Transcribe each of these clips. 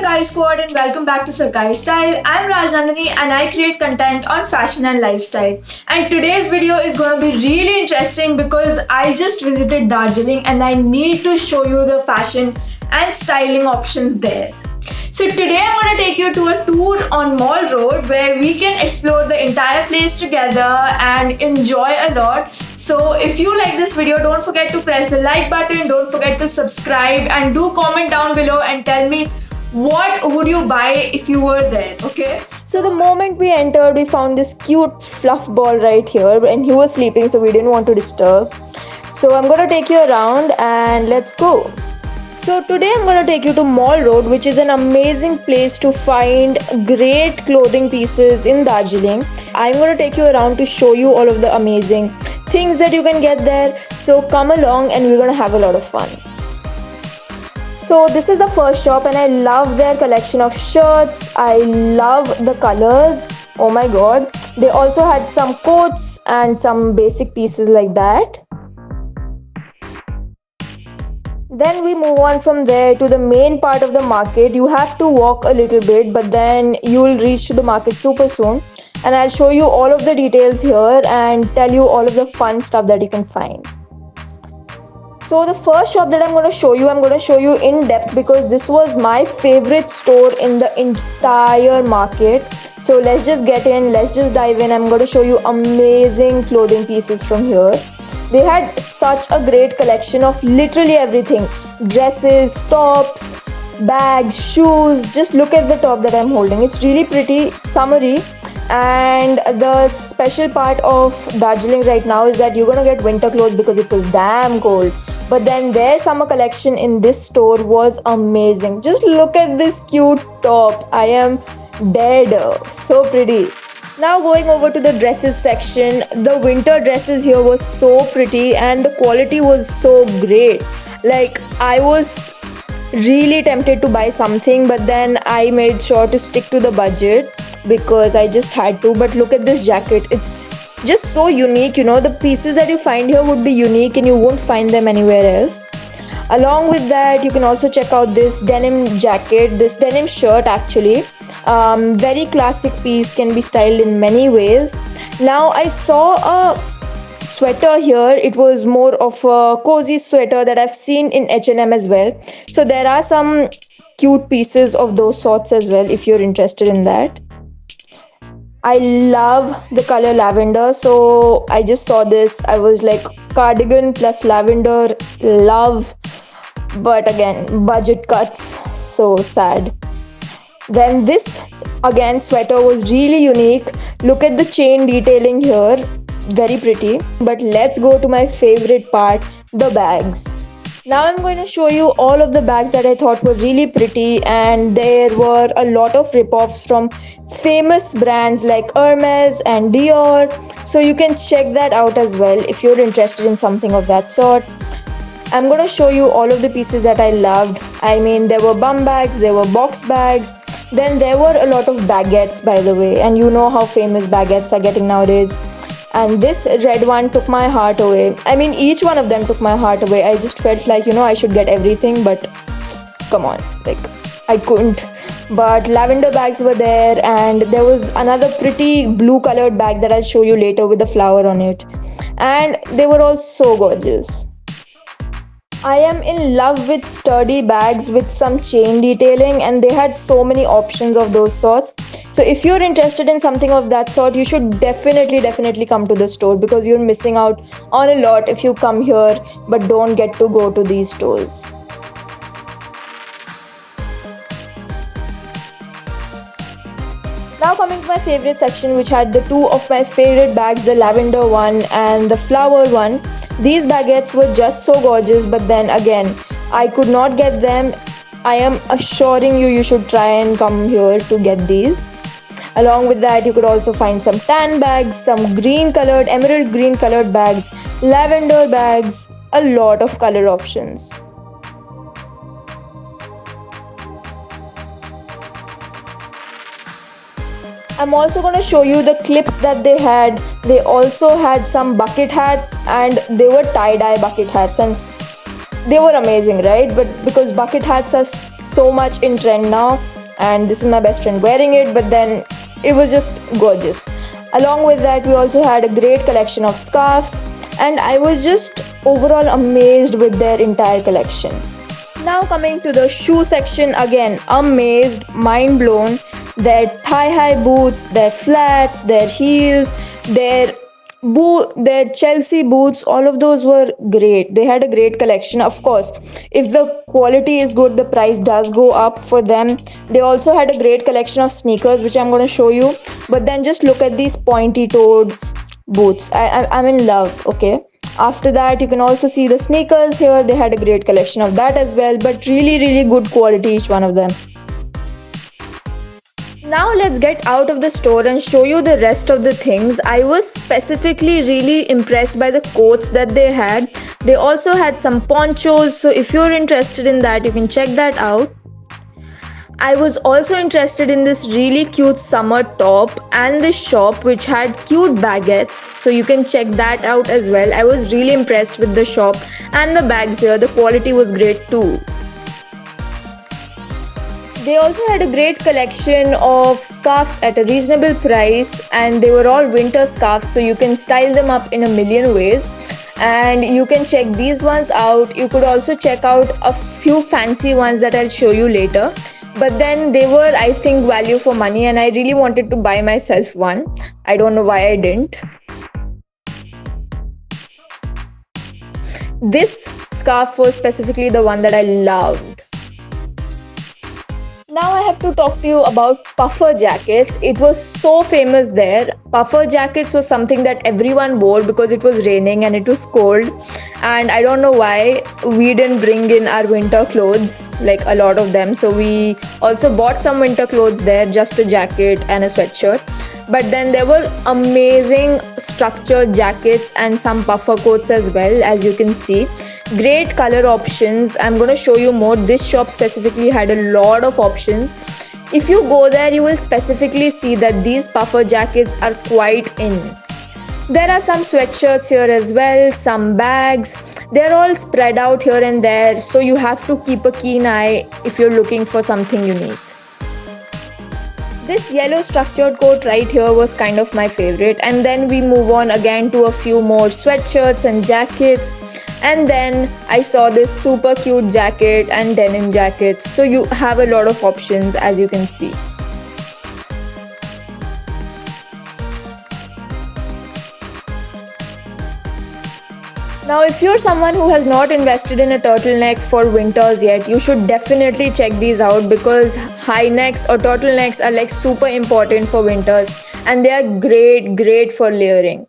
Sarkari Squad and welcome back to Sarkari Style. I'm Rajnandani and I create content on fashion and lifestyle. And today's video is going to be really interesting because I just visited Darjeeling and I need to show you the fashion and styling options there. So today I'm going to take you to a tour on Mall Road where we can explore the entire place together and enjoy a lot. So if you like this video, don't forget to press the like button, don't forget to subscribe and do comment down below and tell me what would you buy if you were there, okay? So the moment we entered, we found this cute fluff ball right here and he was sleeping, so we didn't want to disturb. So I'm going to take you around and let's go. So today I'm going to take you to Mall Road, which is an amazing place to find great clothing pieces in Darjeeling. I'm going to take you around to show you all of the amazing things that you can get there. So come along and we're going to have a lot of fun. So this is the first shop and I love their collection of shirts. I love the colors. Oh my god. They also had some coats and some basic pieces like that. Then we move on from there to the main part of the market. You have to walk a little bit, but then you will reach to the market super soon. And I'll show you all of the details here and tell you all of the fun stuff that you can find. So the first shop that I'm going to show you in depth because this was my favorite store in the entire market. So let's just get in, let's just dive in. I'm going to show you amazing clothing pieces from here. They had such a great collection of literally everything. Dresses, tops, bags, shoes. Just look at the top that I'm holding. It's really pretty, summery. And the special part of Darjeeling right now is that you're gonna get winter clothes because it was damn cold. But then their summer collection in this store was amazing. Just look at this cute top. I am dead. So pretty. Now going over to the dresses section, the winter dresses here was so pretty and the quality was so great. Like I was really tempted to buy something, but then I made sure to stick to the budget because I just had to. But look at this jacket, it's just so unique, you know, the pieces that you find here would be unique and you won't find them anywhere else. Along with that, you can also check out this denim jacket, this denim shirt actually. Very classic piece, can be styled in many ways. Now I saw a sweater here. It was more of a cozy sweater that I've seen in H&M as well. So there are some cute pieces of those sorts as well if you're interested in that. I love the color lavender, so I just saw this. I was like, cardigan plus lavender, love. But again, budget cuts, so sad. Then this again sweater was really unique. Look at the chain detailing here, very pretty. But let's go to my favorite part, the bags. Now I'm going to show you all of the bags that I thought were really pretty, and there were a lot of rip-offs from famous brands like Hermes and Dior. So you can check that out as well if you're interested in something of that sort. I'm going to show you all of the pieces that I loved. I mean, there were bum bags, there were box bags. Then there were a lot of baguettes, by the way, and you know how famous baguettes are getting nowadays. And this red one took my heart away. I mean, each one of them took my heart away. I just felt like, you know, I should get everything, but come on, like I couldn't. But lavender bags were there, and there was another pretty blue colored bag that I'll show you later with a flower on it. And they were all so gorgeous. I am in love with sturdy bags with some chain detailing, and they had so many options of those sorts. So if you're interested in something of that sort, you should definitely come to the store because you're missing out on a lot if you come here but don't get to go to these stores. Now coming to my favorite section, which had the two of my favorite bags, the lavender one and the flower one. These baguettes were just so gorgeous, but then again, I could not get them. I am assuring you, you should try and come here to get these. Along with that, you could also find some tan bags, some green colored, emerald green colored bags, lavender bags, a lot of color options. I'm also going to show you the clips that they had. They also had some bucket hats, and they were tie-dye bucket hats, and they were amazing, right? But because bucket hats are so much in trend now, and this is my best friend wearing it, but then it was just gorgeous. Along with that, we also had a great collection of scarves, and I was just overall amazed with their entire collection. Now coming to the shoe section, again amazed, mind blown. Their thigh high boots, their flats, their heels, their their Chelsea boots, all of those were great. They had a great collection. Of course, if the quality is good, the price does go up for them. They also had a great collection of sneakers, which I'm going to show you. But then just look at these pointy toed boots. I'm in love. Okay. After that, you can also see the sneakers here. They had a great collection of that as well, but really, really good quality, each one of them. Now let's get out of the store and show you the rest of the things. I was specifically really impressed by the coats that they had. They also had some ponchos, so if you're interested in that, you can check that out. I was also interested in this really cute summer top and this shop which had cute baguettes, so you can check that out as well. I was really impressed with the shop and the bags here. The quality was great too. They also had a great collection of scarves at a reasonable price, and they were all winter scarves, so you can style them up in a million ways. And you can check these ones out. You could also check out a few fancy ones that I'll show you later. But then they were, I think, value for money, and I really wanted to buy myself one. I don't know why I didn't. This scarf was specifically the one that I loved. Now I have to talk to you about puffer jackets. It was so famous there. Puffer jackets was something that everyone wore because it was raining and it was cold. And I don't know why we didn't bring in our winter clothes, like a lot of them. So we also bought some winter clothes there, just a jacket and a sweatshirt. But then there were amazing structured jackets and some puffer coats as well, as you can see. Great color options. I'm going to show you more. This shop specifically had a lot of options. If you go there, you will specifically see that these puffer jackets are quite in. There are some sweatshirts here as well, some bags. They're all spread out here and there, so you have to keep a keen eye if you're looking for something unique. This yellow structured coat right here was kind of my favorite, and then we move on again to a few more sweatshirts and jackets. And then I saw this super cute jacket and denim jackets. So you have a lot of options, as you can see. Now, if you're someone who has not invested in a turtleneck for winters yet, you should definitely check these out, because high necks or turtlenecks are like super important for winters, and they are great for layering.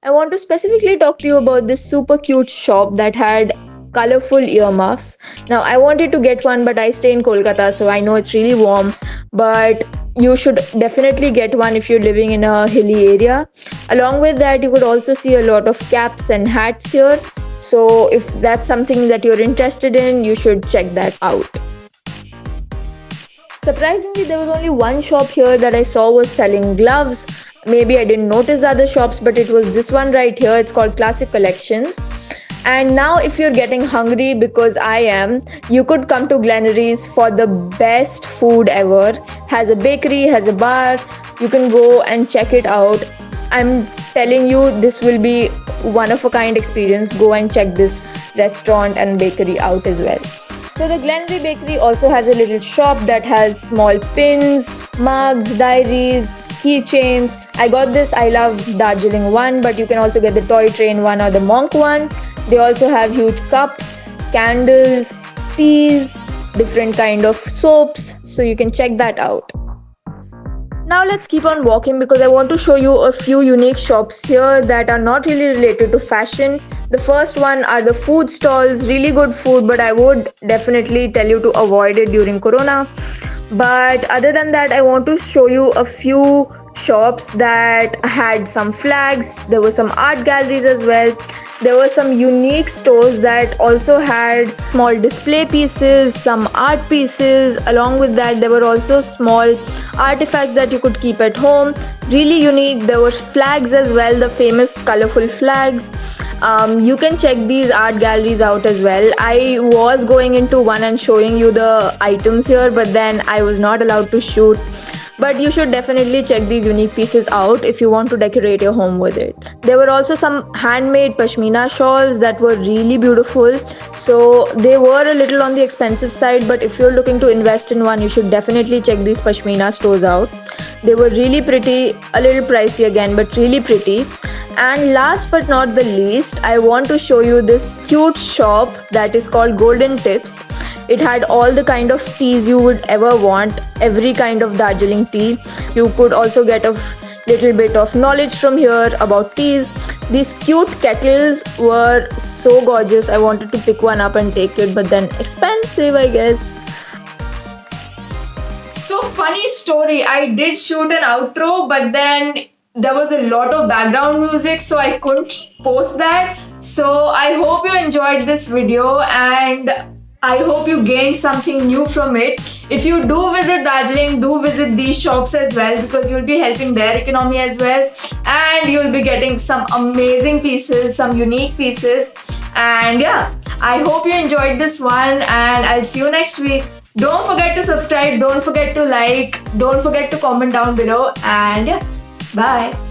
I want to specifically talk to you about this super cute shop that had colorful earmuffs. Now, I wanted to get one, but I stay in Kolkata, so I know it's really warm. But you should definitely get one if you're living in a hilly area. Along with that, you could also see a lot of caps and hats here. So if that's something that you're interested in, you should check that out. Surprisingly, there was only one shop here that I saw was selling gloves. Maybe I didn't notice the other shops, but it was this one right here. It's called Classic Collections. And now if you're getting hungry, because I am, you could come to Glenaries for the best food ever. Has a bakery, has a bar. You can go and check it out. I'm telling you, this will be one of a kind experience. Go and check this restaurant and bakery out as well. So the Glenary Bakery also has a little shop that has small pins, mugs, diaries, keychains. I got this I Love Darjeeling one, but you can also get the Toy Train one or the Monk one. They also have huge cups, candles, teas, different kind of soaps, so you can check that out. Now let's keep on walking, because I want to show you a few unique shops here that are not really related to fashion. The first one are the food stalls. Really good food, but I would definitely tell you to avoid it during Corona. But other than that, I want to show you a few shops that had some flags. There were some art galleries as well. There were some unique stores that also had small display pieces, some art pieces. Along with that, there were also small artifacts that you could keep at home. Really unique. There were flags as well, the famous colorful flags. You can check these art galleries out as well. I was going into one and showing you the items here, but then I was not allowed to shoot. But you should definitely check these unique pieces out if you want to decorate your home with it. There were also some handmade pashmina shawls that were really beautiful. So they were a little on the expensive side, but if you're looking to invest in one, you should definitely check these pashmina stores out. They were really pretty, a little pricey again, but really pretty. And last but not the least, I want to show you this cute shop that is called Golden Tips. It had all the kind of teas you would ever want, every kind of Darjeeling tea. You could also get a little bit of knowledge from here about teas. These cute kettles were so gorgeous. I wanted to pick one up and take it, but then expensive, I guess. So, funny story, I did shoot an outro, but then there was a lot of background music, so I couldn't post that. So, I hope you enjoyed this video and I hope you gained something new from it. If you do visit Darjeeling, do visit these shops as well, because you'll be helping their economy as well, and you'll be getting some amazing pieces, some unique pieces. And yeah, I hope you enjoyed this one, and I'll see you next week. Don't forget to subscribe, don't forget to like, don't forget to comment down below, and yeah, bye.